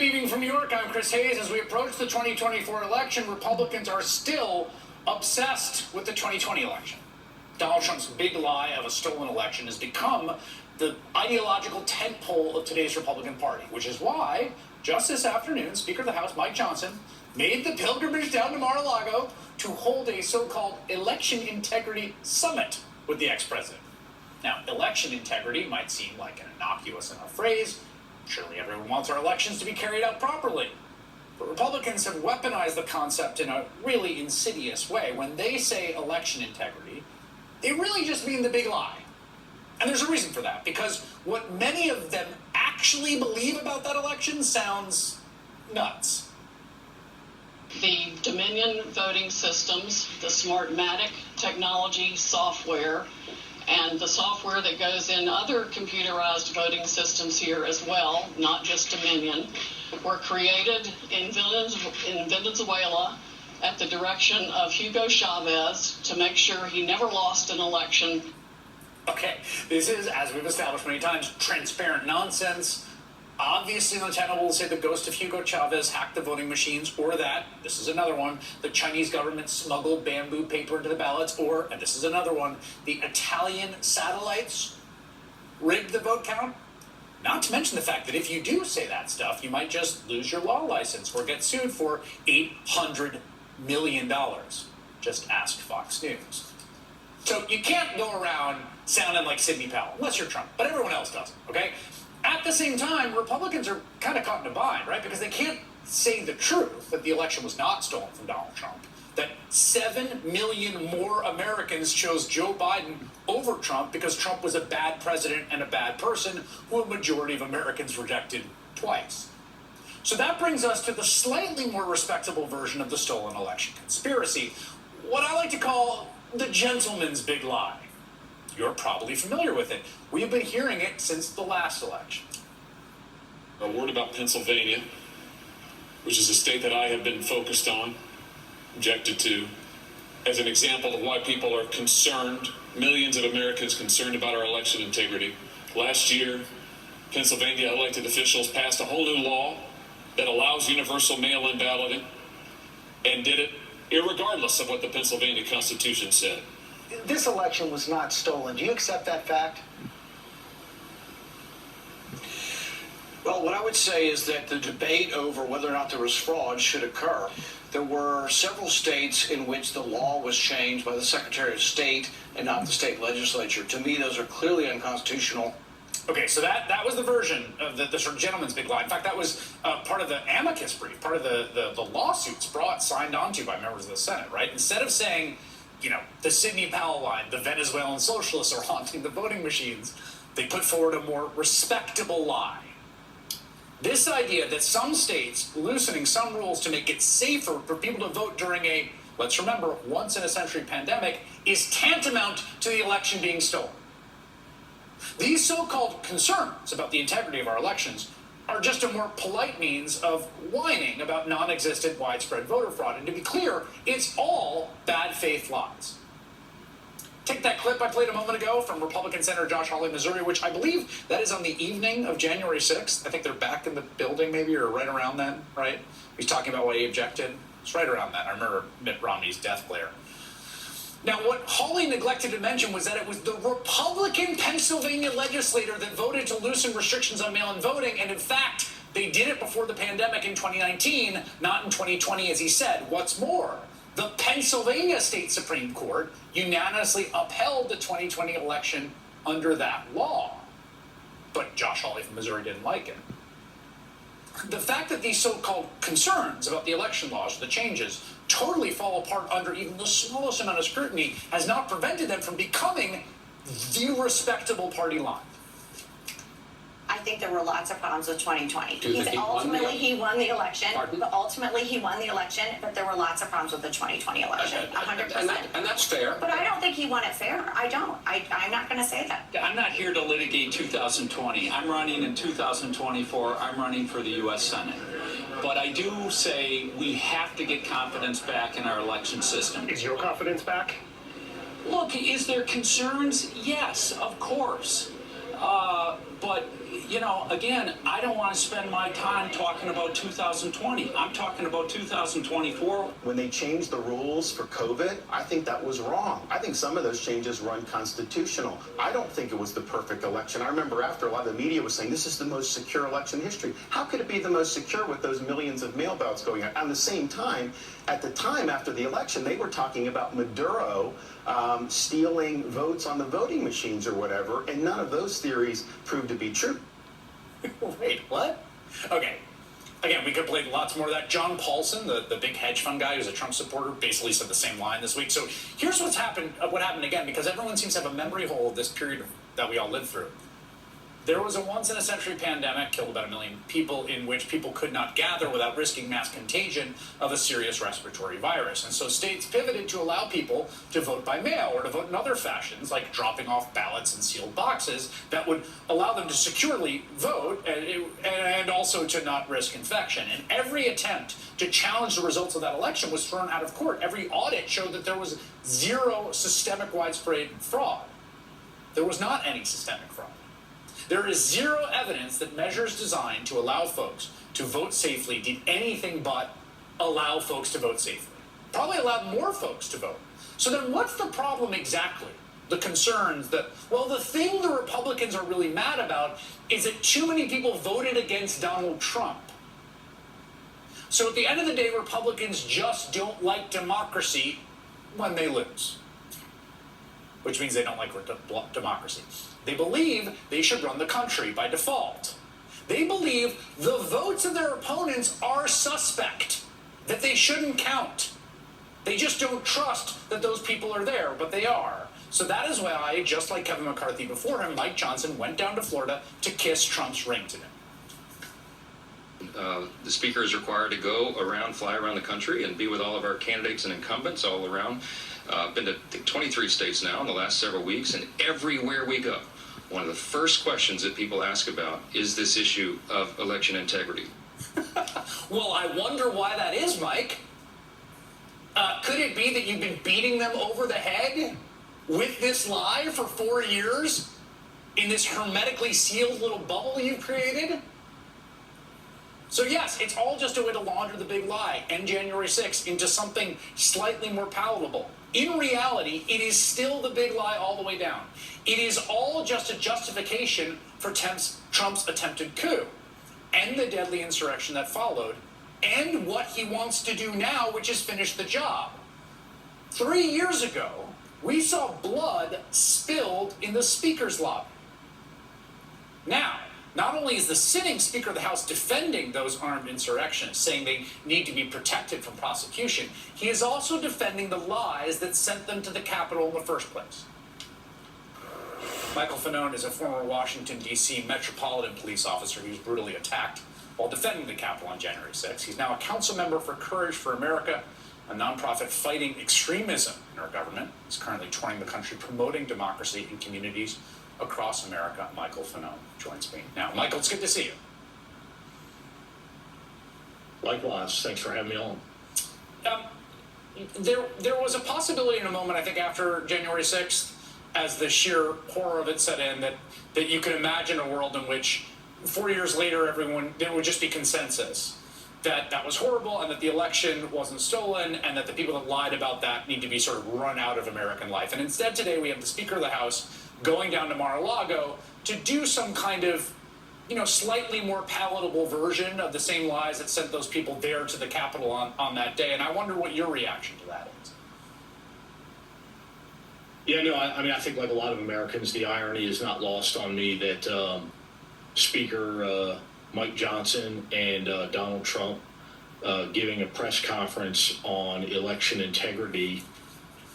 evening from New York. I'm Chris Hayes. As we approach the 2024 election, Republicans are still obsessed with the 2020 election. Donald Trump's big lie of a stolen election has become the ideological tentpole of today's Republican Party, which is why, just this afternoon, Speaker of the House Mike Johnson made the pilgrimage down to Mar-a-Lago to hold a so-called election integrity summit with the ex-president. Now, election integrity might seem like an innocuous enough phrase. Surely everyone wants our elections to be carried out properly. But Republicans have weaponized the concept in a really insidious way. When they say election integrity, they really just mean the big lie. And there's a reason for that, because what many of them actually believe about that election sounds nuts. The Dominion voting systems, the Smartmatic technology software, and the software that goes in other computerized voting systems here as well, not just Dominion, were created in Venezuela at the direction of Hugo Chavez to make sure he never lost an election. Okay, this is, as we've established many times, transparent nonsense. Obviously, the channel will say the ghost of Hugo Chavez hacked the voting machines, or that, this is another one, the Chinese government smuggled bamboo paper into the ballots, or, and this is another one, the Italian satellites rigged the vote count. Not to mention the fact that if you do say that stuff, you might just lose your law license or get sued for $800 million. Just ask Fox News. So you can't go around sounding like Sidney Powell, unless you're Trump, but everyone else doesn't, okay? At the same time, Republicans are kind of caught in a bind, right? Because they can't say the truth that the election was not stolen from Donald Trump, that 7 million more Americans chose Joe Biden over Trump because Trump was a bad president and a bad person who a majority of Americans rejected twice. So that brings us to the slightly more respectable version of the stolen election conspiracy, what I like to call the gentleman's big lie. You're probably familiar with it. We've been hearing it since the last election. A word about Pennsylvania, which is a state that I have been focused on, objected to, as an example of why people are concerned, millions of Americans concerned about our election integrity. Last year, Pennsylvania elected officials passed a whole new law that allows universal mail-in balloting, and did it irregardless of what the Pennsylvania Constitution said. This election was not stolen. Do you accept that fact? Well, what I would say is that the debate over whether or not there was fraud should occur. There were several states in which the law was changed by the Secretary of State and not the state legislature. To me, those are clearly unconstitutional. Okay, so that was the version of the sort of gentleman's big lie. In fact, that was part of the amicus brief, part of the lawsuits signed onto by members of the Senate, right? Instead of saying, you know, the Sidney Powell line, the Venezuelan socialists are haunting the voting machines, they put forward a more respectable lie. This idea that some states loosening some rules to make it safer for people to vote during a, let's remember, once-in-a-century pandemic is tantamount to the election being stolen. These so-called concerns about the integrity of our elections are just a more polite means of whining about non-existent widespread voter fraud. And to be clear, it's all bad faith lies. Take that clip I played a moment ago from Republican Senator Josh Hawley, Missouri, which I believe that is on the evening of January 6th. I think they're back in the building maybe, or right around then, right? He's talking about why he objected. It's right around then. I remember Mitt Romney's death glare. Now, what Hawley neglected to mention was that it was the Republican Pennsylvania legislator that voted to loosen restrictions on mail-in voting, and in fact, they did it before the pandemic in 2019, not in 2020, as he said. What's more, the Pennsylvania State Supreme Court unanimously upheld the 2020 election under that law. But Josh Hawley from Missouri didn't like it. The fact that these so-called concerns about the election laws, the changes, totally fall apart under even the smallest amount of scrutiny has not prevented them from becoming the respectable party line. I think there were lots of problems with 2020. He won the election. Pardon? But ultimately, he won the election, but there were lots of problems with the 2020 election, 100%. And that's fair. But I don't think he won it fair. I don't. I'm not going to say that. I'm not here to litigate 2020. I'm running in 2024. I'm running for the U.S. Senate. But I do say we have to get confidence back in our election system. Is your confidence back? Look, is there concerns? Yes, of course. But you know, again, I don't want to spend my time talking about 2020. I'm talking about 2024. When they changed the rules for COVID, I think that was wrong. I think some of those changes were unconstitutional. I don't think it was the perfect election. I remember after a lot of the media was saying this is the most secure election in history. How could it be the most secure with those millions of mail ballots going out? At the same time, at the time after the election, they were talking about Maduro stealing votes on the voting machines or whatever, and none of those theories proved to be true. Wait, what? Okay. Again, we could play lots more of that. John Paulson, the big hedge fund guy who's a Trump supporter, basically said the same line this week. So here's what happened again, because everyone seems to have a memory hole of this period that we all lived through. There was a once-in-a-century pandemic, killed about 1 million people, in which people could not gather without risking mass contagion of a serious respiratory virus. And so states pivoted to allow people to vote by mail or to vote in other fashions, like dropping off ballots in sealed boxes that would allow them to securely vote and also to not risk infection. And every attempt to challenge the results of that election was thrown out of court. Every audit showed that there was zero systemic widespread fraud. There was not any systemic fraud. There is zero evidence that measures designed to allow folks to vote safely did anything but allow folks to vote safely. Probably allowed more folks to vote. So then what's the problem exactly? The concerns that, well, the thing the Republicans are really mad about is that too many people voted against Donald Trump. So at the end of the day, Republicans just don't like democracy when they lose. Which means they don't like democracy. They believe they should run the country by default. They believe the votes of their opponents are suspect, that they shouldn't count. They just don't trust that those people are there, but they are. So that is why, just like Kevin McCarthy before him, Mike Johnson went down to Florida to kiss Trump's ring to him. The speaker is required to go around, fly around the country and be with all of our candidates and incumbents all around. I've been to 23 states now in the last several weeks, and everywhere we go, one of the first questions that people ask about is this issue of election integrity. Well, I wonder why that is, Mike. Could it be that you've been beating them over the head with this lie for 4 years in this hermetically sealed little bubble you've created? So yes, it's all just a way to launder the big lie and January 6th into something slightly more palatable. In reality, it is still the big lie all the way down. It is all just a justification for Trump's attempted coup and the deadly insurrection that followed and what he wants to do now, which is finish the job. 3 years ago, we saw blood spilled in the Speaker's lobby. Now, not only is the sitting Speaker of the House defending those armed insurrectionists, saying they need to be protected from prosecution, he is also defending the lies that sent them to the Capitol in the first place. Michael Fanone is a former Washington, D.C. Metropolitan Police officer who was brutally attacked while defending the Capitol on January 6th. He's now a council member for Courage for America, a nonprofit fighting extremism in our government. He's currently touring the country promoting democracy in communities across America. Michael Fanone joins me now. Michael, it's good to see you. Likewise. Thanks for having me on. There was a possibility in a moment, I think, after January 6th, as the sheer horror of it set in, that you could imagine a world in which 4 years later, there would just be consensus that that was horrible and that the election wasn't stolen and that the people that lied about that need to be sort of run out of American life. And instead today we have the Speaker of the House going down to Mar-a-Lago to do some kind of, slightly more palatable version of the same lies that sent those people there to the Capitol on that day. And I wonder what your reaction to that is. Yeah, no, I think like a lot of Americans, the irony is not lost on me that Speaker Mike Johnson and Donald Trump giving a press conference on election integrity.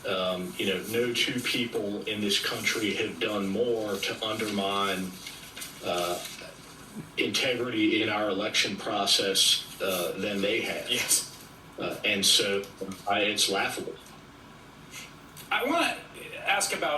No two people in this country have done more to undermine integrity in our election process than they have. Yes. And so it's laughable. I want to ask about